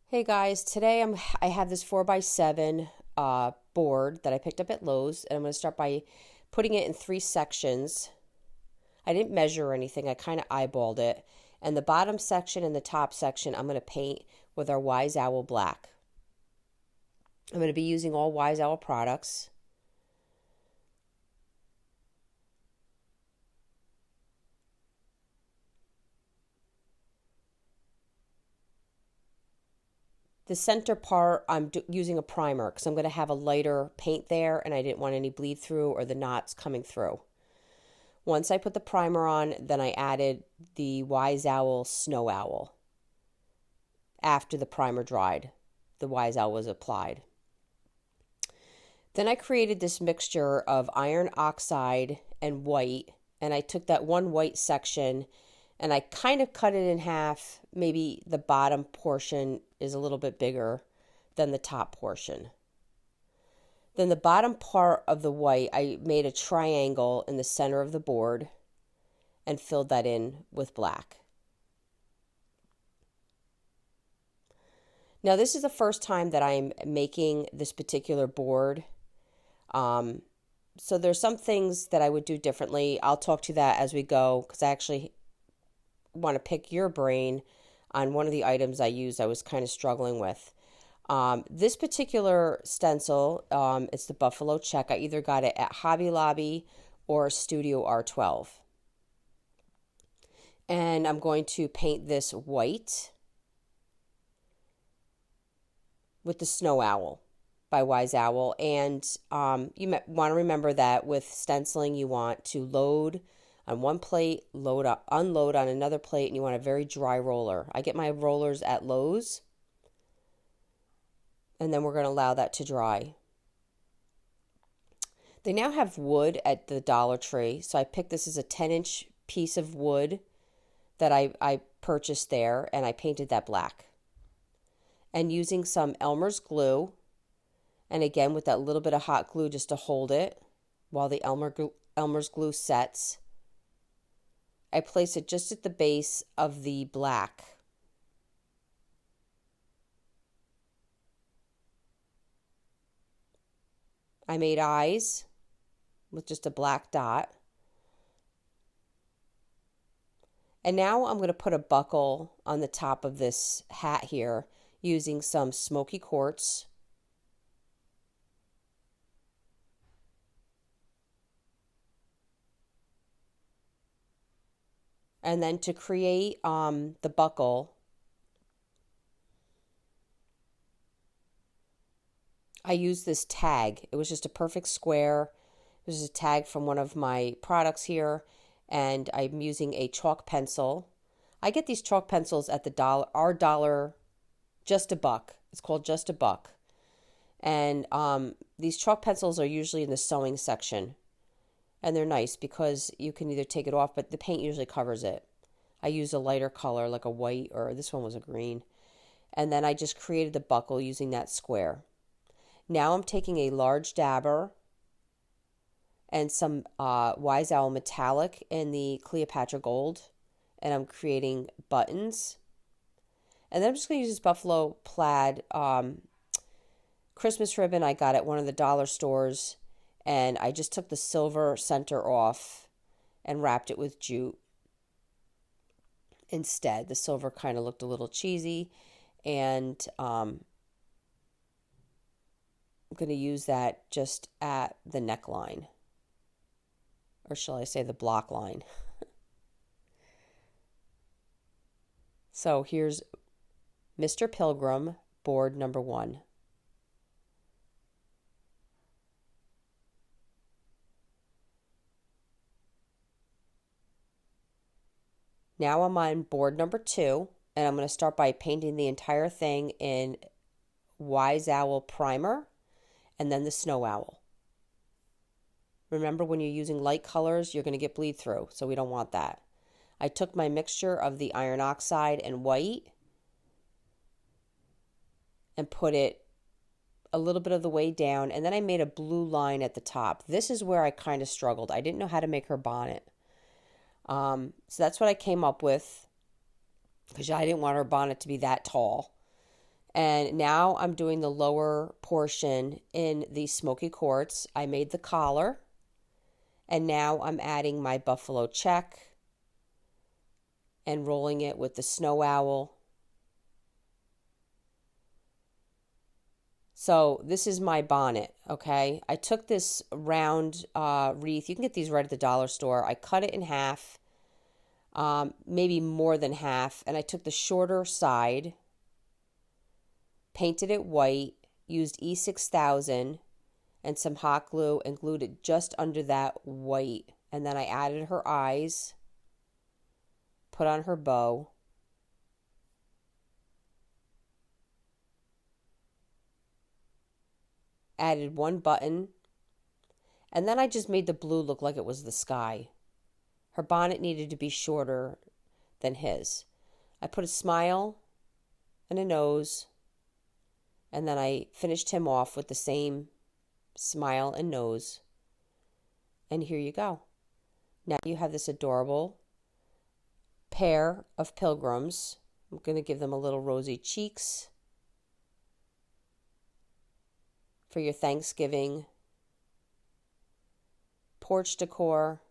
Hey guys, today I have this 4x7 board that I picked up at Lowe's, and I'm going to start by putting it in three sections. I didn't measure or anything, I kind of eyeballed it. And the bottom section and the top section I'm going to paint with our Wise Owl Black. I'm going to be using all Wise Owl products. The center part, I'm using a primer because I'm going to have a lighter paint there, and I didn't want any bleed through or the knots coming through. Once I put the primer on, then I added the Wise Owl Snow Owl. After the primer dried, the Wise Owl was applied. Then I created this mixture of iron oxide and white, and I took that one white section and I kind of cut it in half. Maybe the bottom portion is a little bit bigger than the top portion. Then the bottom part of the white, I made a triangle in the center of the board and filled that in with black. Now, this is the first time that I'm making this particular board. So there's some things that I would do differently. I'll talk to that as we go because I actually want to pick your brain on one of the items I used I was kind of struggling with. This particular stencil, it's the Buffalo Check. I either got it at Hobby Lobby or Studio R12. And I'm going to paint this white with the Snow Owl by Wise Owl. And you want to remember that with stenciling, you want to load on one plate, unload on another plate, and you want a very dry roller. I get my rollers at Lowe's, and then we're going to allow that to dry. They now have wood at the Dollar Tree, so I picked this as a 10-inch piece of wood that I purchased there, and I painted that black. And using some Elmer's glue, and again with that little bit of hot glue just to hold it while the Elmer's glue sets, I place it just at the base of the black. I made eyes with just a black dot. And now I'm going to put a buckle on the top of this hat here using some smoky quartz. And then to create the buckle, I used this tag. It was just a perfect square. It was a tag from one of my products here, and I'm using a chalk pencil. I get these chalk pencils at our dollar, just a buck. It's called Just a Buck. And these chalk pencils are usually in the sewing section. And they're nice because you can either take it off, but the paint usually covers it. I use a lighter color like a white, or this one was a green. And then I just created the buckle using that square. Now I'm taking a large dabber and some Wise Owl Metallic in the Cleopatra Gold, and I'm creating buttons. And then I'm just going to use this Buffalo Plaid Christmas ribbon I got at one of the dollar stores, and I just took the silver center off and wrapped it with jute instead. The silver kind of looked a little cheesy, and I'm going to use that just at the neckline, or shall I say the block line. So here's Mr. Pilgrim, board number 1. Now I'm on board number 2, and I'm going to start by painting the entire thing in Wise Owl primer and then the Snow Owl. Remember, when you're using light colors, you're going to get bleed through, so we don't want that. I took my mixture of the iron oxide and white and put it a little bit of the way down, and then I made a blue line at the top. This is where I kind of struggled. I didn't know how to make her bonnet. So that's what I came up with, because I didn't want her bonnet to be that tall. And now I'm doing the lower portion in the smoky quartz. I made the collar. And now I'm adding my buffalo check and rolling it with the snow owl. So this is my bonnet, okay? I took this round wreath. You can get these right at the dollar store. I cut it in half, maybe more than half. And I took the shorter side, painted it white, used E6000 and some hot glue and glued it just under that white. And then I added her eyes, put on her bow. Added one button, and then I just made the blue look like it was the sky. Her bonnet needed to be shorter than his. I put a smile and a nose, and then I finished him off with the same smile and nose. And here you go. Now you have this adorable pair of pilgrims. I'm going to give them a little rosy cheeks for your Thanksgiving porch decor.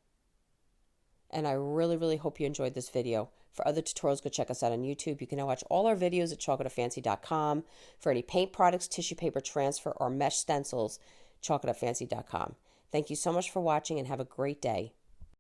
And I really, really hope you enjoyed this video. For other tutorials, go check us out on YouTube. You can now watch all our videos at chalkitofancy.com. For any paint products, tissue paper transfer, or mesh stencils, chalkitofancy.com. Thank you so much for watching and have a great day.